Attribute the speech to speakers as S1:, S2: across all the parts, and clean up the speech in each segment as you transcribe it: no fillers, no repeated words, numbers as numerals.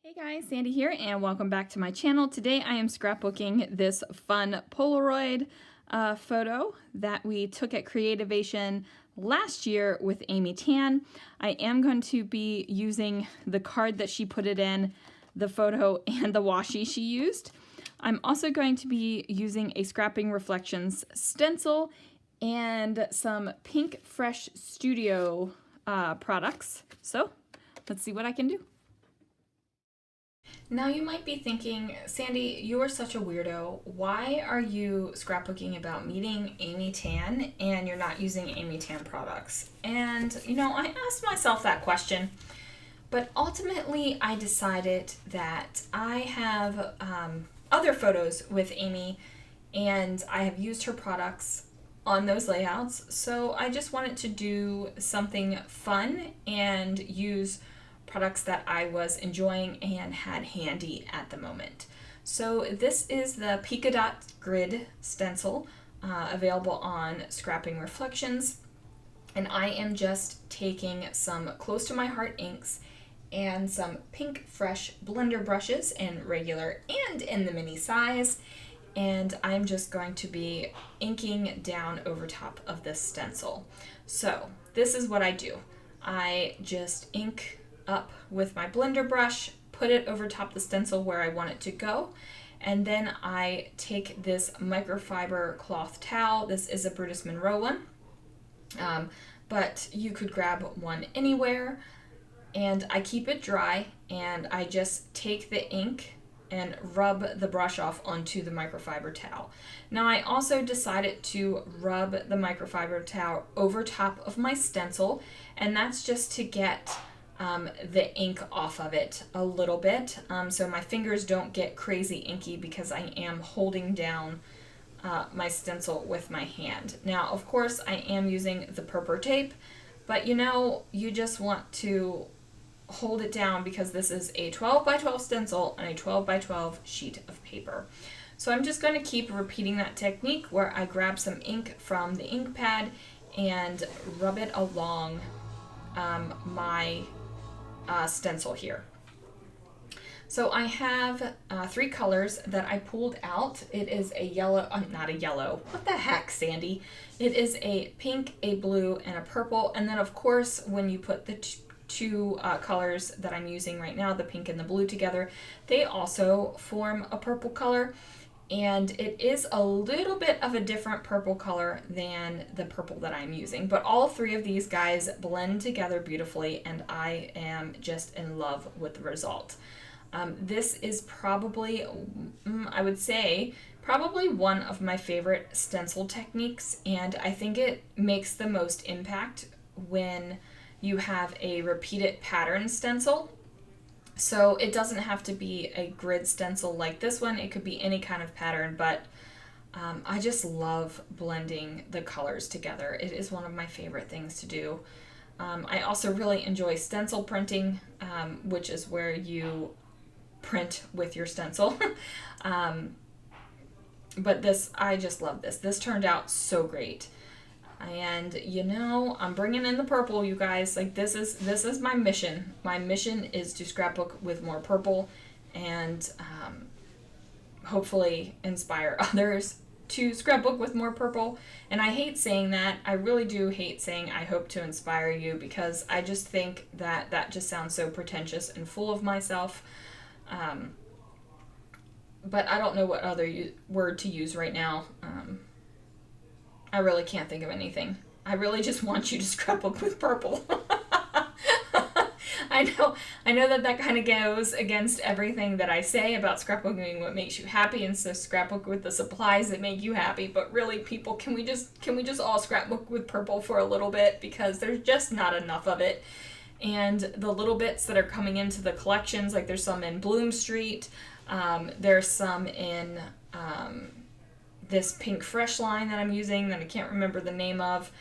S1: Hey guys, Sandy here and welcome back to my channel. Today I am scrapbooking this fun Polaroid photo that we took at Creativation last year with Amy Tan. I am going to be using the card that she put it in, the photo, and the washi she used. I'm also going to be using a Scrapping Reflections stencil and some PinkFresh Studio products. So let's see what I can do. Now you might be thinking, Sandy, you are such a weirdo. Why are you scrapbooking about meeting Amy Tan and you're not using Amy Tan products? And you know, I asked myself that question, but ultimately I decided that I have other photos with Amy and I have used her products on those layouts. So I just wanted to do something fun and use products that I was enjoying and had handy at the moment. So this is the Polka Dot Grid stencil available on Scrapping Reflections, and I am just taking some close to my heart inks and some PinkFresh blender brushes in regular and in the mini size, and I'm just going to be inking down over top of this stencil. So this is what I do. I just ink up with my blender brush, put it over top the stencil where I want it to go, and then I take this microfiber cloth towel. This is a Brutus Monroe one, but you could grab one anywhere, and I keep it dry and I just take the ink and rub the brush off onto the microfiber towel. Now I also decided to rub the microfiber towel over top of my stencil, and that's just to get the ink off of it a little bit, so my fingers don't get crazy inky because I am holding down my stencil with my hand. Now of course I am using the purple tape, but you know, you just want to hold it down because this is a 12 by 12 stencil and a 12 by 12 sheet of paper. So I'm just going to keep repeating that technique where I grab some ink from the ink pad and rub it along my stencil here. So I have three colors that I pulled out. It is a yellow, not a yellow, what the heck, Sandy? It is a pink, a blue, and a purple. And then of course, when you put the two colors that I'm using right now, the pink and the blue together, they also form a purple color. And it is a little bit of a different purple color than the purple that I'm using. But all three of these guys blend together beautifully, and I am just in love with the result. This is probably, I would say, probably one of my favorite stencil techniques, and I think it makes the most impact when you have a repeated pattern stencil. So it doesn't have to be a grid stencil like this one. It could be any kind of pattern, but I just love blending the colors together. It is one of my favorite things to do. I also really enjoy stencil printing, which is where you print with your stencil. But this, I just love this. This turned out so great. And you know, I'm bringing in the purple, you guys. Like this is my mission. My mission is to scrapbook with more purple and hopefully inspire others to scrapbook with more purple. And I hate saying that. I really do hate saying I hope to inspire you, because I just think that that just sounds so pretentious and full of myself. But I don't know what other word to use right now. I really can't think of anything. I really just want you to scrapbook with purple. I know that kind of goes against everything that I say about scrapbooking what makes you happy, and so scrapbook with the supplies that make you happy. But really, people, can we just all scrapbook with purple for a little bit, because there's just not enough of it. And the little bits that are coming into the collections, like there's some in Bloom Street, there's some in this PinkFresh line that I'm using that I can't remember the name of.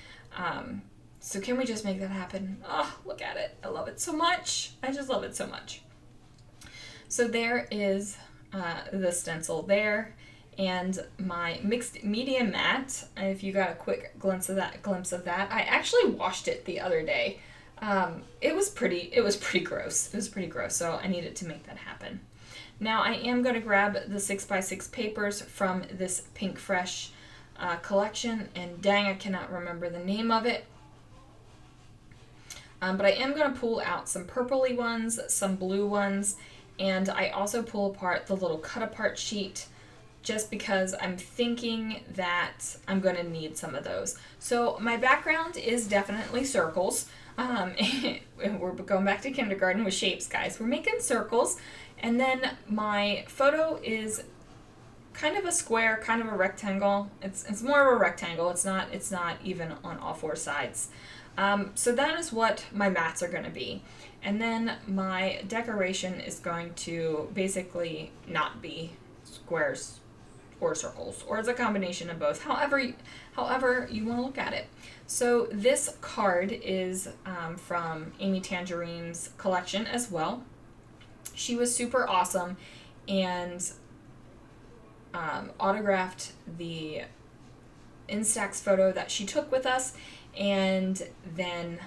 S1: So can we just make that happen? Oh, look at it. I love it so much. I just love it so much. So there is the stencil there, and my mixed media mat. If you got a quick glimpse of that, I actually washed it the other day. It was pretty gross. It was pretty gross, so I needed to make that happen. Now I am going to grab the 6x6 papers from this PinkFresh collection, and dang, I cannot remember the name of it. But I am going to pull out some purpley ones, some blue ones, and I also pull apart the little cut apart sheet just because I'm thinking that I'm going to need some of those. So my background is definitely circles. We're going back to kindergarten with shapes, guys. We're making circles. And then my photo is kind of a square, kind of a rectangle. It's more of a rectangle. It's not even on all four sides. So that is what my mats are going to be. And then my decoration is going to basically not be squares or circles, or it's a combination of both, however you want to look at it. So this card is from Amy Tangerine's collection as well. She was super awesome and autographed the Instax photo that she took with us, and then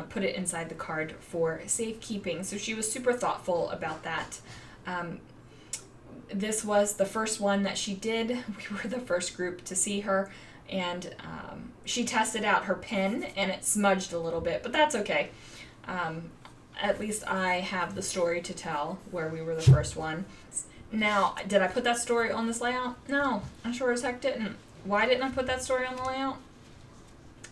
S1: put it inside the card for safekeeping. So she was super thoughtful about that. This was the first one that she did. We were the first group to see her, and she tested out her pen and it smudged a little bit, but that's okay. At least I have the story to tell where we were the first one. Now, did I put that story on this layout? No, I sure as heck didn't. Why didn't I put that story on the layout?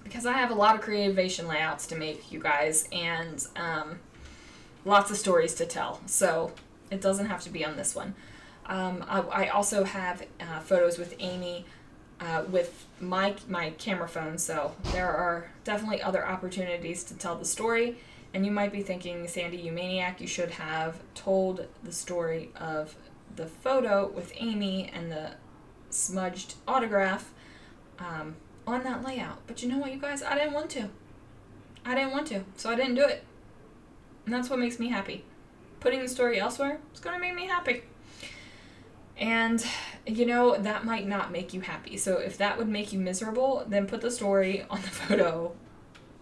S1: Because I have a lot of Creativation layouts to make, you guys, and lots of stories to tell, so it doesn't have to be on this one. I also have photos with Amy with my camera phone, so there are definitely other opportunities to tell the story. And you might be thinking, Sandy, you maniac, you should have told the story of the photo with Amy and the smudged autograph on that layout. But you know what, you guys? I didn't want to. So I didn't do it. And that's what makes me happy. Putting the story elsewhere is going to make me happy. And, you know, that might not make you happy. So if that would make you miserable, then put the story on the photo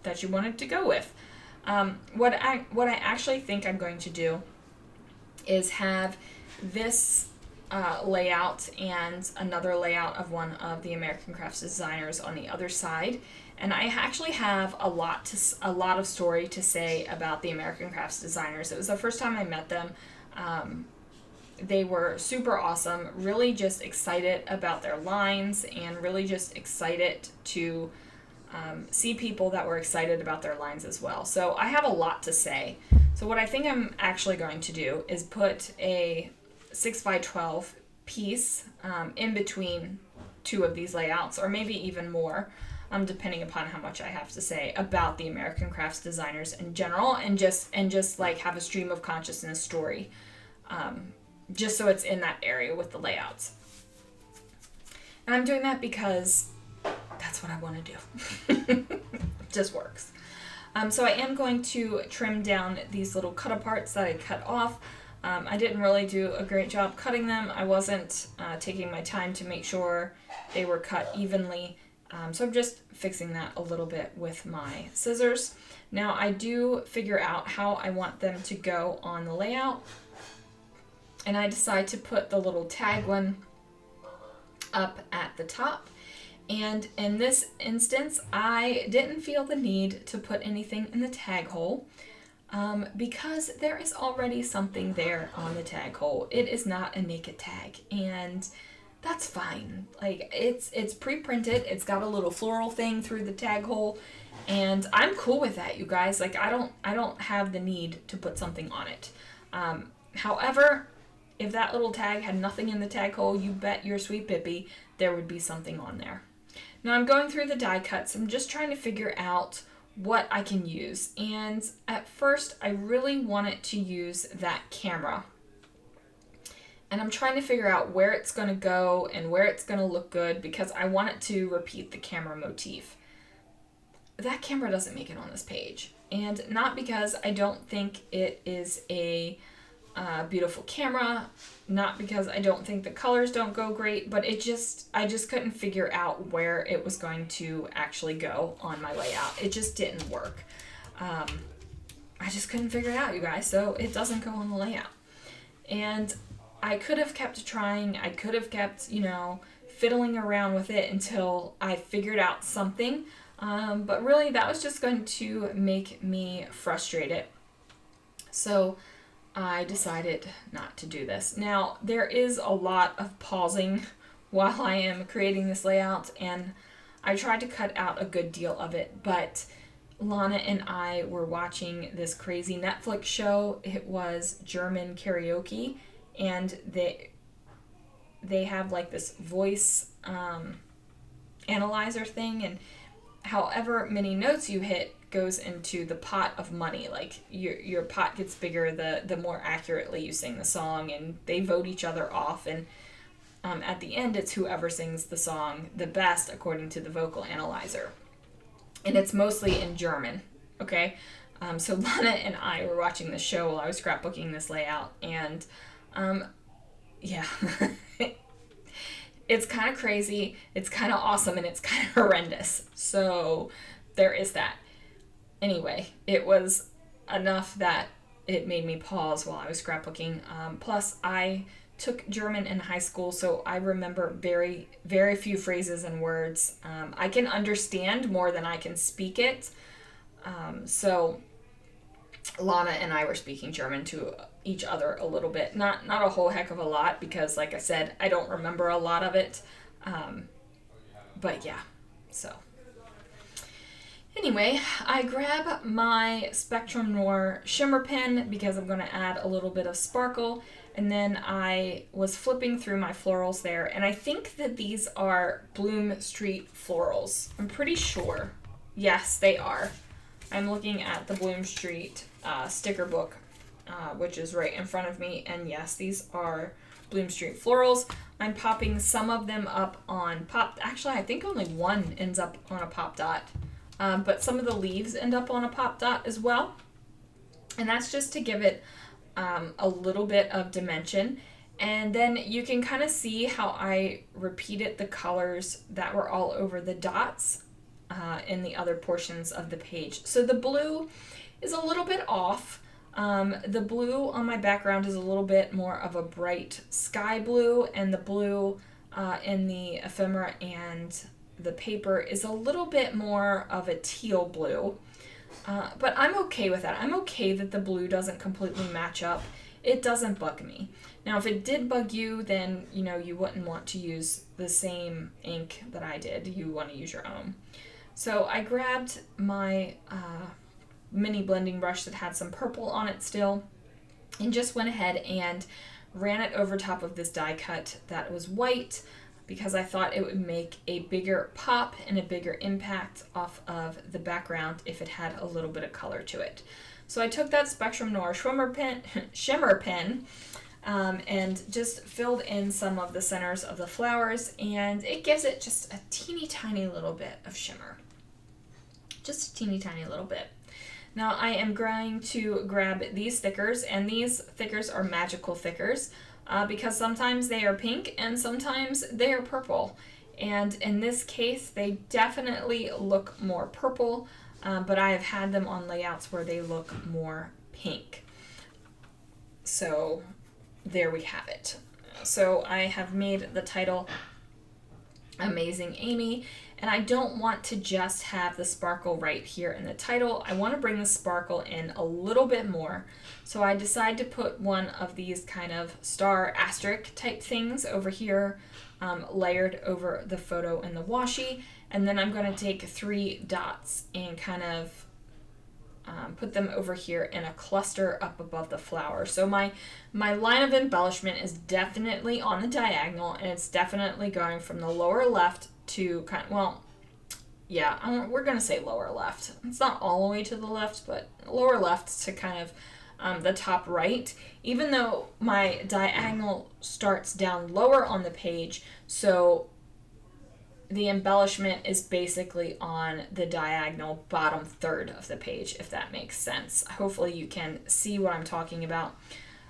S1: that you wanted to go with. What I actually think I'm going to do is have this layout and another layout of one of the American Crafts designers on the other side. And I actually have a lot of story to say about the American Crafts designers. It was the first time I met them. They were super awesome, really just excited about their lines and really just excited to see people that were excited about their lines as well. So I have a lot to say. So what I think I'm actually going to do is put a 6x12 piece in between two of these layouts, or maybe even more, depending upon how much I have to say about the American Crafts designers in general, and just like have a stream of consciousness story, just so it's in that area with the layouts. And I'm doing that because that's what I want to do. It just works. So I am going to trim down these little cut aparts that I cut off. I didn't really do a great job cutting them. I wasn't taking my time to make sure they were cut evenly. So I'm just fixing that a little bit with my scissors. Now I do figure out how I want them to go on the layout. And I decide to put the little tag one up at the top. And in this instance, I didn't feel the need to put anything in the tag hole because there is already something there on the tag hole. It is not a naked tag, and that's fine. Like, it's pre-printed. It's got a little floral thing through the tag hole, and I'm cool with that, you guys. Like, I don't have the need to put something on it. However, if that little tag had nothing in the tag hole, you bet your sweet Bippy there would be something on there. Now I'm going through the die cuts. I'm just trying to figure out what I can use. And at first, I really wanted to use that camera. And I'm trying to figure out where it's going to go and where it's going to look good because I want it to repeat the camera motif. That camera doesn't make it on this page. And not because I don't think it is a beautiful camera, not because I don't think the colors don't go great, but I just couldn't figure out where it was going to actually go on my layout. It just didn't work. I just couldn't figure it out, you guys, so it doesn't go on the layout. And I could have kept trying, I could have kept, you know, fiddling around with it until I figured out something, but really that was just going to make me frustrated. So I decided not to do this. Now, there is a lot of pausing while I am creating this layout, and I tried to cut out a good deal of it, but Lana and I were watching this crazy Netflix show. It was German karaoke, and they have like this voice analyzer thing, and however many notes you hit goes into the pot of money. Like your pot gets bigger the more accurately you sing the song, and they vote each other off, and at the end it's whoever sings the song the best according to the vocal analyzer. And it's mostly in German, okay? So Lana and I were watching this show while I was scrapbooking this layout, and yeah, it's kind of crazy, it's kind of awesome, and it's kind of horrendous. So there is that. Anyway, it was enough that it made me pause while I was scrapbooking. Plus, I took German in high school, so I remember very, very few phrases and words. I can understand more than I can speak it. So Lana and I were speaking German to each other a little bit. Not a whole heck of a lot, because like I said, I don't remember a lot of it. But yeah, so. Anyway, I grab my Spectrum Noir shimmer pen because I'm going to add a little bit of sparkle, and then I was flipping through my florals there, and I think that these are Bloom Street florals. I'm pretty sure. Yes, they are. I'm looking at the Bloom Street sticker book, which is right in front of me, and yes, these are Bloom Street florals. I'm popping some of them up on pop. Actually, I think only one ends up on a pop dot. But some of the leaves end up on a pop dot as well. And that's just to give it a little bit of dimension. And then you can kind of see how I repeated the colors that were all over the dots in the other portions of the page. So the blue is a little bit off. The blue on my background is a little bit more of a bright sky blue, and the blue in the ephemera and the paper is a little bit more of a teal blue, but I'm okay with that. I'm okay that the blue doesn't completely match up. It doesn't bug me. Now, if it did bug you, then you know you wouldn't want to use the same ink that I did. You want to use your own. So I grabbed my mini blending brush that had some purple on it still, and just went ahead and ran it over top of this die cut that was white, because I thought it would make a bigger pop and a bigger impact off of the background if it had a little bit of color to it. So I took that Spectrum Noir shimmer pen and just filled in some of the centers of the flowers, and it gives it just a teeny tiny little bit of shimmer. Just a teeny tiny little bit. Now I am going to grab these thickers, and these thickers are magical thickers. Because sometimes they are pink and sometimes they are purple. And in this case, they definitely look more purple, but I have had them on layouts where they look more pink. So there we have it. So I have made the title Amazing Amy, and I don't want to just have the sparkle right here in the title. I want to bring the sparkle in a little bit more. So I decided to put one of these kind of star asterisk type things over here, layered over the photo in the washi, and then I'm going to take 3 dots and kind of put them over here in a cluster up above the flower. So my line of embellishment is definitely on the diagonal, and it's definitely going from the lower left to kind of, well, yeah, we're going to say lower left. It's not all the way to the left, but lower left to kind of the top right, even though my diagonal starts down lower on the page, so the embellishment is basically on the diagonal bottom third of the page, if that makes sense. Hopefully you can see what I'm talking about.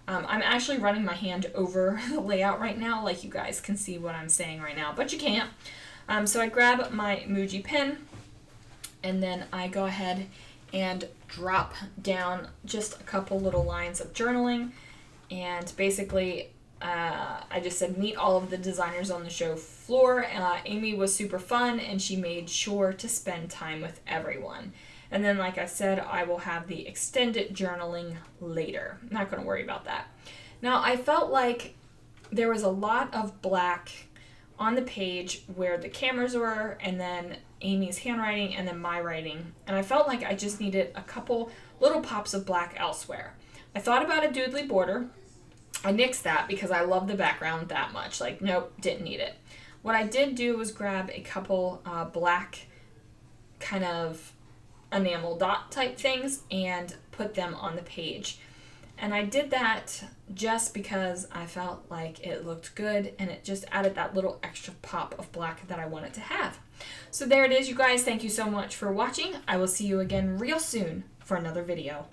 S1: I'm actually running my hand over the layout right now, like you guys can see what I'm saying right now, but you can't. So I grab my Muji pen, and then I go ahead and drop down just a couple little lines of journaling. And basically, I just said meet all of the designers on the show floor. Amy was super fun, and she made sure to spend time with everyone. And then, like I said, I will have the extended journaling later. I'm not going to worry about that. Now, I felt like there was a lot of black on the page where the cameras were, and then Amy's handwriting, and then my writing. And I felt like I just needed a couple little pops of black elsewhere. I thought about a doodly border. I nixed that because I love the background that much. Like, nope, didn't need it. What I did do was grab a couple black kind of enamel dot type things and put them on the page. And I did that just because I felt like it looked good, and it just added that little extra pop of black that I wanted to have. So there it is, you guys. Thank you so much for watching. I will see you again real soon for another video.